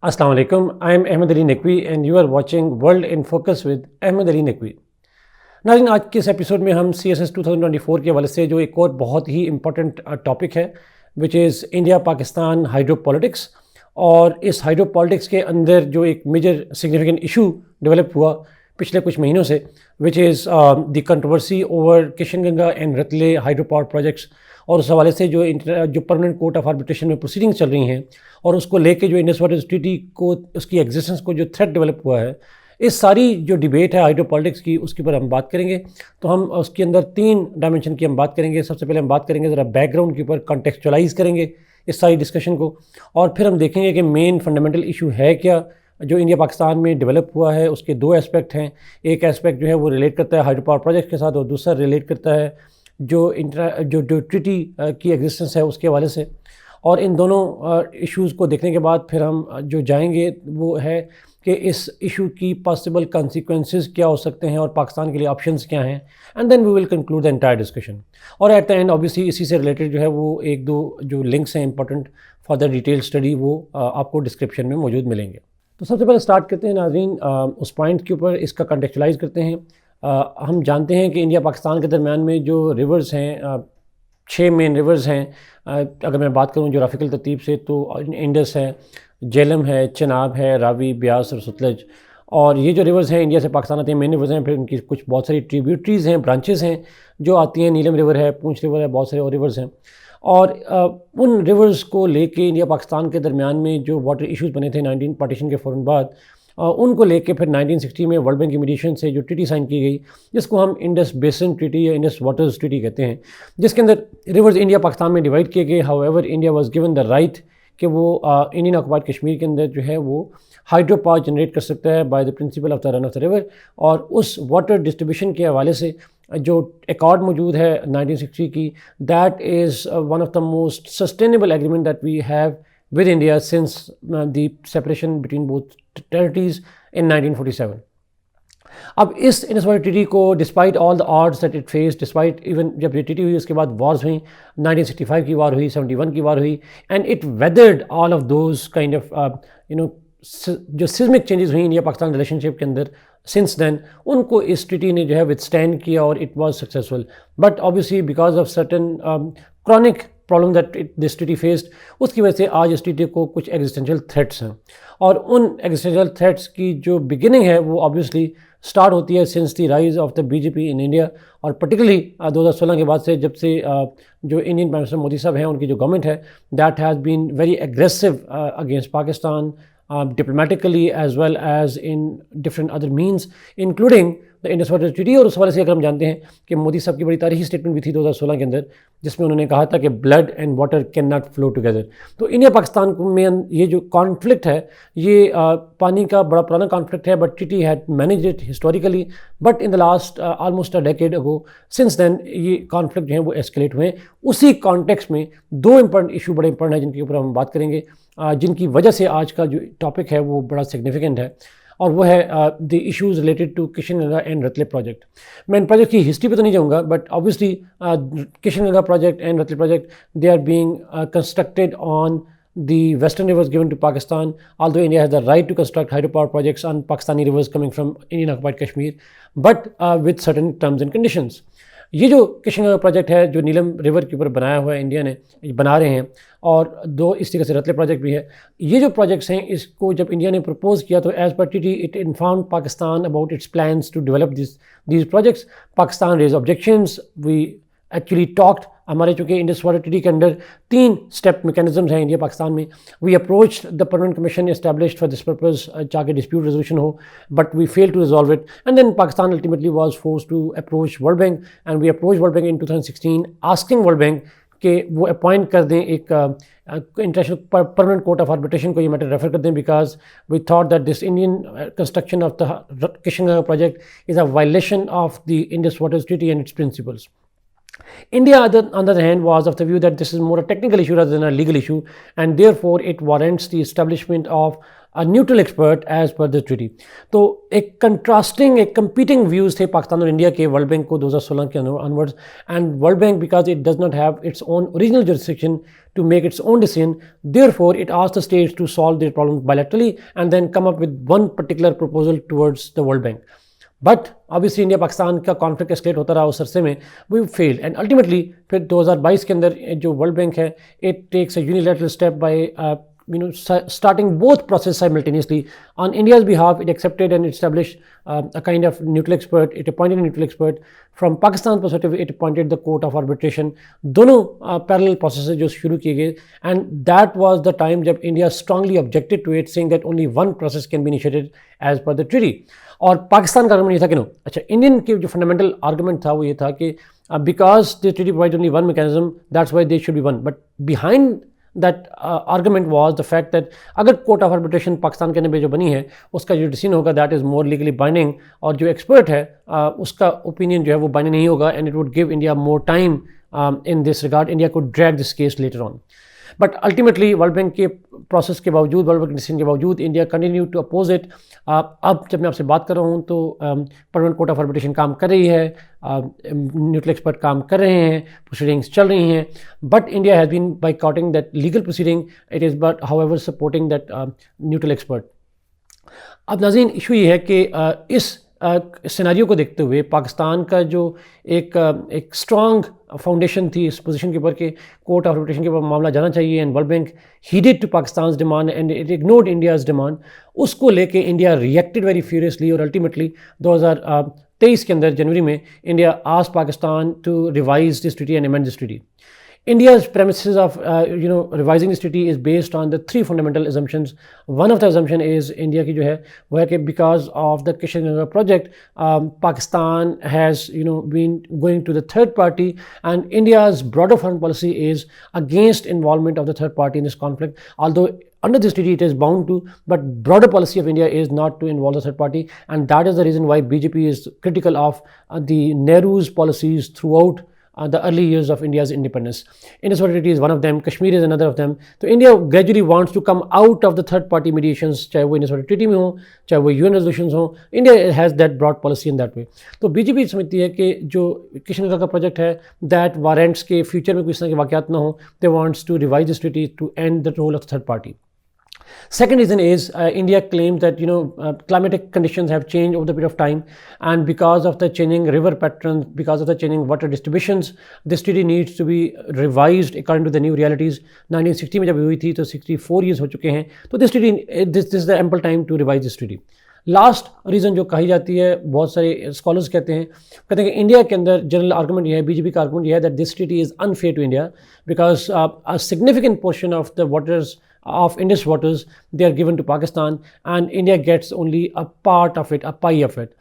Assalamu alaikum. I am Ahmed Ali Naqvi and you are watching World in Focus with Ahmed Ali Naqvi. नाज़रीन, आज के इस episode में हम CSS 2024 के हवाले से जो एक और बहुत ही इम्पोर्टेंट टॉपिक है which is India Pakistan hydro politics, और इस हाइड्रो पॉलिटिक्स के अंदर जो एक मेजर सिग्निफिकेंट इशू डेवलप हुआ पिछले कुछ महीनों से which is the controversy over Kishanganga and Ratle hydro power projects, और उस हवाले से जो परमानेंट कोर्ट ऑफ आर्बिट्रेशन में प्रोसीडिंग्स चल रही हैं और उसको लेके जो इंडस वाटर ट्रीटी को उसकी एग्जिस्टेंस को जो थ्रेट डेवलप हुआ है, इस सारी जो डिबेट है हाइड्रो पॉलिटिक्स की उसके ऊपर हम बात करेंगे। तो हम उसके अंदर 3 डायमेंशन की हम बात करेंगे। सबसे पहले हम बात करेंगे ज़रा बैकग्राउंड के ऊपर, कॉन्टेक्चुअलाइज करेंगे इस सारी डिस्कशन को, और फिर हम देखेंगे कि मेन फंडामेंटल इशू है क्या जो इंडिया पाकिस्तान में डेवलप हुआ है। उसके 2 एस्पेक्ट हैं। एक एस्पेक्ट जो है वो रिलेट करता है हाइड्रो पावर प्रोजेक्ट के साथ, और दूसरा रिलेट करता है जो ट्रीटी की एग्जिस्टेंस है उसके हवाले से। और इन दोनों इश्यूज़ को देखने के बाद फिर हम जो जाएंगे वो है कि इस इशू की पॉसिबल कॉन्सिक्वेंसेस क्या हो सकते हैं और पाकिस्तान के लिए ऑप्शंस क्या हैं, and then we will conclude the entire discussion. और एट द एंड ऑब्वियसली इसी से रिलेटेड जो है वो 1-2 जो लिंक्स हैं important for the detail study वो आपको डिस्क्रिप्शन में मौजूद मिलेंगे। तो सबसे पहले स्टार्ट करते हैं नाज़रीन उस पॉइंट के ऊपर, इसका कंटेक्चुलाइज करते हैं। हम जानते हैं कि इंडिया पाकिस्तान के दरमियान में जो रिवर्स हैं 6 मेन रिवर्स हैं। अगर मैं बात करूं जोग्राफिकल तरतीब से तो इंडस है, झेलम है, चनाब है, रावी, ब्यास और सतलज। और ये जो रिवर्स हैं इंडिया से पाकिस्तान आते हैं, मेन रिवर्स हैं। फिर उनकी कुछ बहुत सारी ट्रिब्यूटरीज़ हैं, ब्रांचेस हैं जो आती हैं। नीलम रिवर है, पूंछ रिवर है, बहुत सारे और रिवर्स हैं। और उन रिवर्स को लेके इंडिया पाकिस्तान के दरमियान में जो वाटर इश्यूज़ बने थे 19 पार्टीशन के फ़ौरन बाद, उनको लेके फिर 1960 में वर्ल्ड बैंक की मीडिएशन से जो ट्रीटी साइन की गई, जिसको हम इंडस बेसिन ट्रीटी या इंडस वाटर्स ट्रीटी कहते हैं, जिसके अंदर रिवर्स इंडिया पाकिस्तान में डिवाइड किए गए। However India was given the right कि वो इंडियन ऑक्युपाइड कश्मीर के अंदर जो है वो हाइड्रो पावर जनरेट कर सकता है by the principle of the run of the river. और उस वाटर डिस्ट्रीब्यूशन के हवाले से जो एकॉर्ड मौजूद है 1960 की, that is one of the most sustainable agreement that we have with India since the separation between both territories in 1947. अब इस इंडस वाटर ट्रीटी को despite all the odds that it face, despite even जब ये treaty हुई उसके बाद Wars हुई, 1965 की वार हुई, 71 की वार हुई, and it weathered all of those kind of जो सिस्मिक चेंजेस हुई इंडिया पाकिस्तान रिलेशनशिप के अंदर सिंस देन, उनको इस ट्रीटी ने जो है विथस्टैंड किया और it was successful. But obviously because of certain chronic problem that this treaty faced, उसकी वजह से आज इस ट्रीटी को कुछ एग्जिस्टेंशियल थ्रेट्स हैं। और उन एग्जिस्टेंशियल थ्रेट्स की जो बिगिनिंग है वो ऑब्वियसली स्टार्ट होती है since the rise of the BJP in India, और पर्टिकुलरली 2016 के बाद से, जब से जो इंडियन प्राइम मिनिस्टर मोदी साहब हैं उनकी जो गवर्नमेंट है that has been very aggressive against Pakistan diplomatically as well as in different other means including the Indus water treaty. और उस वाले से अगर हम जानते हैं कि मोदी साहब की बड़ी तारीखी स्टेटमेंट भी थी 2016 के अंदर, जिसमें उन्होंने कहा था कि blood and water can not flow together. तो इंडिया पाकिस्तान में ये जो कॉन्फ्लिक्ट है ये पानी का बड़ा पुराना कॉन्फ्लिक्ट है, but treaty had managed it historically, but in the last almost a decade ago since then ये कॉन्फ्लिक्ट जो है वो एस्केलेट हुए। उसी कॉन्टेक्स्ट में 2 इंपॉर्टेंट इशू बड़े इंपॉर्टेंट हैं जिनके ऊपर हम बात करेंगे, जिनकी वजह से आज का जो टॉपिक है वो बड़ा सिग्निफिकेंट है, और वो है the issues related to Kishanganga and Ratle project. मैं इन प्रोजेक्ट की हिस्ट्री पे तो नहीं जाऊँगा, but obviously Kishanganga project and Ratle project they are being constructed on the western rivers given to Pakistan, although India has the right to construct hydropower projects on Pakistani rivers coming from Indian occupied Kashmir, but with certain terms and conditions. ये जो Kishanganga project है जो नीलम river के ऊपर बनाया हुआ है, India ने बना रहे हैं, और 2 इस तरीके से रतले प्रोजेक्ट भी है। ये जो प्रोजेक्ट्स हैं इसको जब इंडिया ने प्रपोज किया तो as per treaty it inform Pakistan about its plans to develop these projects. Pakistan raise objections, we actually talked, हमारे चूँकि इंडस वाटर ट्रीटी के अंडर 3 स्टेप मैकेनिज्म्स हैं इंडिया पाकिस्तान में। We approach the permanent commission established for this purpose ताकि dispute resolution हो, but we fail to resolve it, and then Pakistan ultimately was forced to approach World Bank, and we approach World Bank in 2016 asking world bank कि वो appoint कर दें एक international permanent court of arbitration को ये matter refer कर दें, because we thought that this Indian construction of the Kishanganga project is a violation of the Indus waters treaty and its principles. India, on the other hand, was of the view that this is more a technical issue rather than a legal issue, and therefore it warrants the establishment of a neutral expert as per the treaty. तो एक contrasting, एक competing views थे पाकिस्तान और India के world bank को 2016 के onwards. And World bank, because it does not have its own original jurisdiction to make its own decision, therefore it asked the states to solve their problems bilaterally and then come up with one particular proposal towards the World Bank. But obviously India Pakistan का conflict escalate होता रहा उस अरसे में, we failed. And ultimately फिर 2022 के अंदर जो वर्ल्ड बैंक है, it takes a unilateral step by starting both process simultaneously. On India's behalf, it accepted and established a kind of neutral expert. It appointed a neutral expert. From Pakistan's perspective, it appointed the court of arbitration. दोनों parallel processes जो शुरू किए गए, and that was the time जब India strongly objected to it, saying that only one process can be initiated as per the treaty. और पाकिस्तान का argument ये था कि नो, अच्छा, इंडियन के जो फंडामेंटल आर्गुमेंट था वो ये था कि because the treaty provide only one mechanism, that's why they should be one. But behind that argument was the fact that अगर कोर्ट ऑफ आर्बिट्रेशन पाकिस्तान के अंदर जो बनी है उसका जो डिसीजन होगा that is more legally binding, और जो एक्सपर्ट है उसका ओपिनियन जो है वो बाइंडिंग नहीं होगा, and it would give India more time in this regard. India को drag this case later on. But ultimately World Bank के प्रोसेस के बावजूद, वर्ल्ड बैंक के डिसीजन के बावजूद, India continue to oppose it. अब जब मैं आपसे बात कर रहा हूँ तो परमानेंट कोर्ट ऑफ आर्बिट्रेशन काम कर रही है, न्यूट्रल एक्सपर्ट काम कर रहे हैं, प्रोसीडिंग्स चल रही हैं. But India has been boycotting that legal proceeding. It is but however supporting that neutral expert. अब नाज़रीन, इशू ये है कि इस सिनेरियो को देखते हुए पाकिस्तान का जो एक स्ट्रॉन्ग फाउंडेशन थी इस पोजीशन के ऊपर कि कोर्ट ऑफ आर्बिट्रेशन के ऊपर मामला जाना चाहिए, and World Bank heeded to Pakistan demand and it ignored India's demand. उसको लेके इंडिया रिएक्टेड वेरी फ्यूरियसली, और अल्टीमेटली 2023 के अंदर जनवरी में India asked Pakistan to revise this treaty and amend this treaty. India's premises of revising this treaty is based on the three fundamental assumptions. One of the assumption is India की जो है वो है कि because of the Kishan Ganga project, Pakistan has been going to the third party, and India's broader foreign policy is against involvement of the third party in this conflict. Although under this treaty it is bound to, but broader policy of India is not to involve the third party, and that is the reason why BJP is critical of the Nehru's policies throughout the early years of India's independence. Indus Water Treaty is one of them, Kashmir is another of them. So India gradually wants to come out of the third party mediations, चाहे वो Indus Water Treaty में हो, चाहे वो UN resolutions हो. India has that broad policy in that way. तो BJP समझती है कि जो किशन गंगा का प्रोजेक्ट है that warrants के फ्यूचर में कोई इस तरह के वाक़यात ना हो, they wants to revise this treaty to end the role of the third party. Second reason is India claims that climatic conditions have changed over the period of time, and because of the changing river patterns, because of the changing water distributions, this treaty needs to be revised according to the new realities. 1960 में जब हुई थी तो 64 years हो चुके हैं, तो this is the ample time to revise this treaty. Last reason जो कही जाती है, बहुत सारे स्कॉलर्स कहते हैं कि इंडिया के अंदर जनरल आर्गूमेंट ये है, बीजेपी का आर्गूमेंट ये है that this treaty is unfair to India because a significant portion of the waters of Indus waters, they are given to Pakistan, and India gets only a part of it, a pie of it.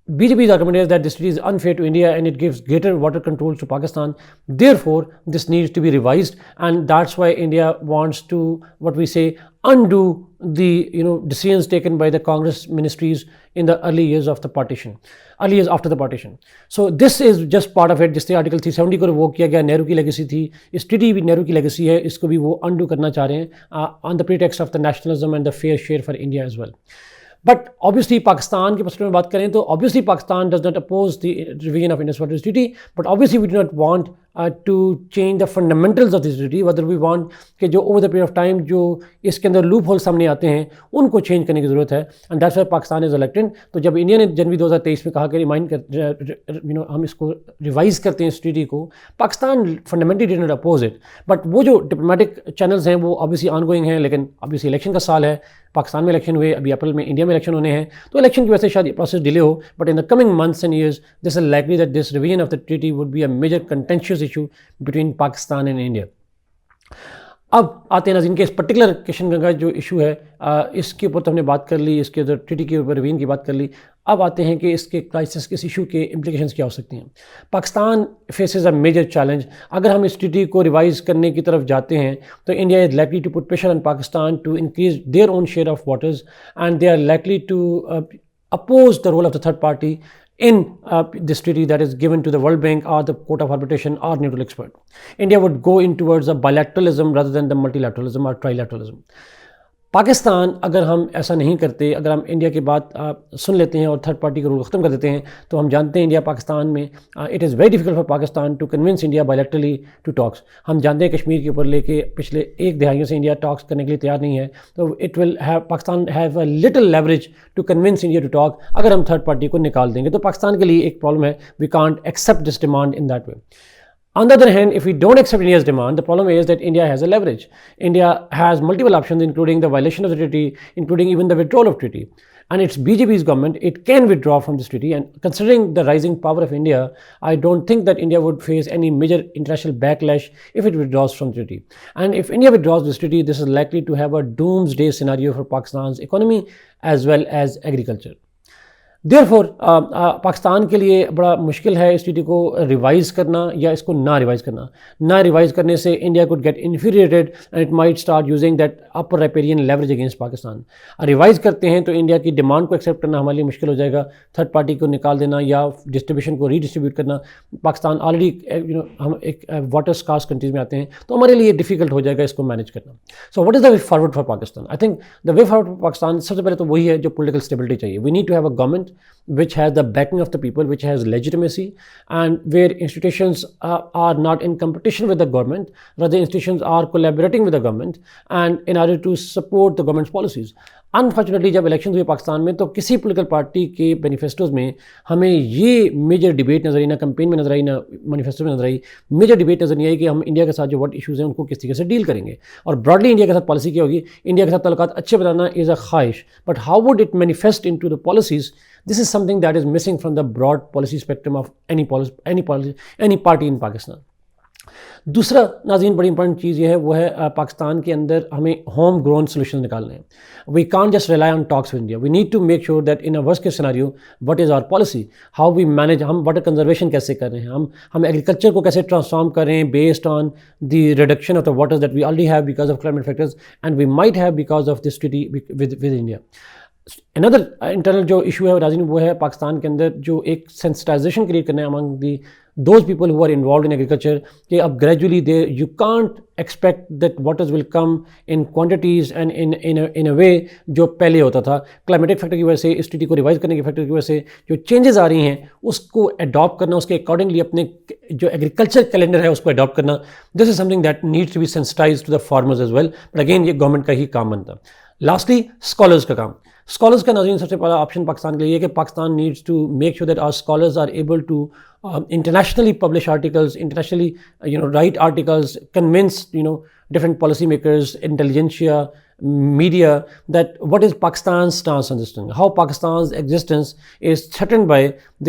BJP's argument is that this treaty is unfair to India and it gives greater water controls to Pakistan. Therefore, this needs to be revised, and that's why India wants to, what we say, undo the decisions taken by the Congress ministries in the early years of the partition, early years after the partition. So this is just part of it. जिससे article 370 को revoke किया गया, नेहरू की legacy थी, इस treaty भी नेहरू की legacy है, इसको भी वो अंडू करना चाह रहे हैं on the pretext of the nationalism and the fair share for India as well. But obviously Pakistan के पर्सपेक्टिव में बात करें तो obviously Pakistan does not oppose the revision of Indus water treaty, but obviously we do not want to change the fundamentals of this treaty, whether we want कि जो over the period of time जो इसके अंदर loop hole सामने आते हैं उनको change करने की ज़रूरत है, and that's why Pakistan is elected. तो जब इंडिया ने जनवरी 2023 में कहा कि हम इसको रिवाइज करते हैं इस ट्रीटी को, Pakistan fundamentally did not oppose it. But वो जो डिप्लोमेटिक चैनल्स हैं वो ऑब्वियसली ऑनगोइंग हैं, लेकिन ऑब्वियसली इलेक्शन का साल है, पाकिस्तान में इलेक्शन हुए, अभी अप्रैल में इंडिया में इलेक्शन होने हैं, तो इलेक्शन की वजह से शायद ये प्रोसेस डिले हो, but in the coming months and years this is likely that this revision of the treaty would be a major contentious issue between Pakistan and India. अब आते हैं नाज़रीन के इस पर्टिकुलर किशन गंगा जो इशू है, इसके ऊपर तो हमने बात कर ली, इसके उधर ट्रीटी के ऊपर रिवीजन की बात कर ली. अब आते हैं कि इसके क्राइसिस, इस इशू के इम्प्लिकेशंस क्या हो सकती हैं. Pakistan faces a major challenge. अगर हम इस ट्रीटी को रिवाइज करने की तरफ जाते हैं तो India is likely to put pressure on Pakistan to increase their own share of waters, and they are likely to oppose the role of the third party in this treaty that is given to the World Bank or the Court of Arbitration or neutral expert. India would go in towards a bilateralism rather than the multilateralism or trilateralism. Pakistan अगर हम ऐसा नहीं करते, अगर हम India की बात सुन लेते हैं और थर्ड पार्टी का रूल ख़त्म कर देते हैं, तो हम जानते हैं इंडिया पाकिस्तान में it is very difficult for Pakistan to convince India bilaterally to talks. हम जानते हैं कश्मीर के ऊपर लेके पिछले एक दहाइयों से इंडिया टॉक्स करने के लिए तैयार नहीं है, तो it will have Pakistan have a little leverage to convince India to talk. अगर हम थर्ड पार्टी को निकाल देंगे तो पाकिस्तान के लिए एक प्रॉब्लम है, we can't accept this demand in that way. On the other hand, if we don't accept India's demand, the problem is that India has a leverage. India has multiple options, including the violation of the treaty, including even the withdrawal of treaty. And it's BJP's government, it can withdraw from this treaty. And considering the rising power of India, I don't think that India would face any major international backlash if it withdraws from the treaty. And if India withdraws this treaty, this is likely to have a doomsday scenario for Pakistan's economy as well as agriculture. Therefore Pakistan के लिए बड़ा मुश्किल है इस treaty को revise करना या इसको ना रिवाइज़ करना। ना रिवाइज़ करने से India could get infuriated and it might start using that upper riparian leverage against Pakistan. Revise करते हैं तो इंडिया की डिमांड को एक्सेप्ट करना हमारे लिए मुश्किल हो जाएगा, थर्ड पार्टी को निकाल देना या डिस्ट्रीब्यूशन को रीडिस्ट्रीब्यूट करना। पाकिस्तान ऑलरेडी हम एक वाटर स्कार्स कंट्रीज़ में आते हैं, तो हमारे लिए डिफ़िकल्ट हो जाएगा इसको मैनेज करना। So what is the way forward for Pakistan? I think the way forward for Pakistan सबसे पहले तो वही है जो पॉलिटिकल स्टेबिलिटी चाहिए। We need to have a government which has the backing of the people, which has legitimacy, and where institutions are not in competition with the government, rather institutions are collaborating with the government and in order to support the government's policies. Unfortunately जब election हुए पाकिस्तान में तो किसी political party के मैनिफेस्टोज़ में हमें ये major debate नज़र आई, ना कैंपेन में नज़र आई, ना मैनिफेस्टो में नज़र आई, मेजर डिबेट नज़र नहीं आई कि हम इंडिया के साथ जो वर्ल्ड इशूज़ हैं उनको किस तरीके से डील करेंगे। और ब्रॉडली इंडिया के साथ पॉलिसी क्या होगी? इंडिया के साथ ताल्लुकात अच्छे बनाना इज़ अ ख्वाहिश, but how would it manifest into the policies? This is something that is missing from the broad policy spectrum of any party in Pakistan. दूसरा नाज़रीन बड़ी इंपॉर्टेंट चीज़ ये है, वो है पाकिस्तान के अंदर हमें होम ग्रोन सोल्यूशन निकालने हैं। We can't just rely on talks with India, we need to make sure that in a worst case scenario what is our policy, how we manage, हम वाटर कंजर्वेशन कैसे कर रहे हैं, हम agriculture को कैसे ट्रांसफॉर्म कर रहे हैं based on the reduction of the waters that we already have because of climate factors and we might have because of this treaty with India. Another internal जो इशू है नाज़रीन, वो है पाकिस्तान के अंदर जो एक सेंसिटाइजेशन क्रिएट करना है among the those people who are involved in agriculture कि अब gradually you can't expect that waters will come in quantities and in a way जो पहले होता था। क्लाइमेटिक फैक्टर की वजह से, इस ट्रीटी को रिवाइज करने के फैक्टर की वजह से जो चेंजेस आ रही हैं उसको अडॉप्ट करना, उसके अकॉर्डिंगली अपने जो एग्रीकल्चर कैलेंडर है उसको अडॉप्ट करना, this is something that needs to be sensitized to the farmers as well, but again ये गवर्नमेंट का ही काम बनता। लास्टली स्कॉलर्स का काम। स्कॉलर्स का नाज़रीन सबसे पहला ऑप्शन पाकिस्तान के लिए कि Pakistan needs to make sure that our scholars are able to internationally publish articles, internationally write articles, convince different policymakers, intelligentsia, media that what is Pakistan's stance on this thing, how Pakistan's existence is threatened by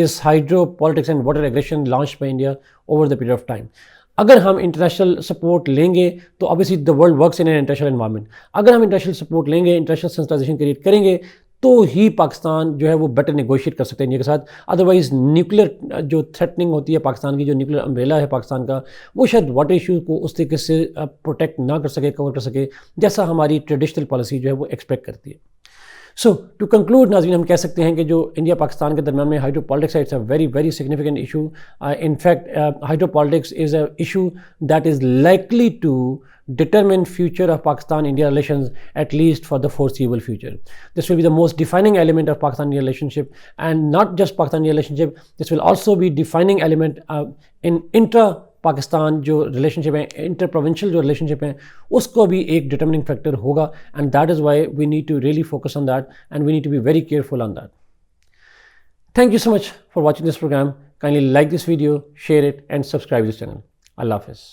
this hydro politics and water aggression launched by India over the period of time. अगर हम international support लेंगे तो obviously the world works in an international environment, अगर हम international support लेंगे, international sensitisation create करेंगे तो ही पाकिस्तान जो है वो बेटर नेगोशिएट कर सकते हैं इंडिया के साथ। अदरवाइज़ न्यूक्लियर जो थ्रेटनिंग होती है पाकिस्तान की, जो न्यूक्लियर अम्ब्रेला है पाकिस्तान का, वो शायद वाटर इशू को उस तरीके से प्रोटेक्ट ना कर सके, कवर कर सके जैसा हमारी ट्रेडिशनल पॉलिसी जो है वो एक्सपेक्ट करती है। सो टू कंक्लूड नाज़रीन, हम कह सकते हैं कि जो इंडिया पाकिस्तान के दरमियान में हाइड्रो पॉलिटिक्स है, it's a very very significant issue. In fact hydro politics is a issue that is likely to determine future of Pakistan-India relations, at least for the foreseeable future. This will be the most defining element of Pakistan-India relationship, and not just Pakistan-India relationship, this will also be defining element in intra-Pakistan जो relationship है, inter-provincial जो relationship है, उसको भी एक determining factor होगा, and that is why we need to really focus on that, and we need to be very careful on that. Thank you so much for watching this program. Kindly like this video, share it, and subscribe to this channel. Allah Hafiz.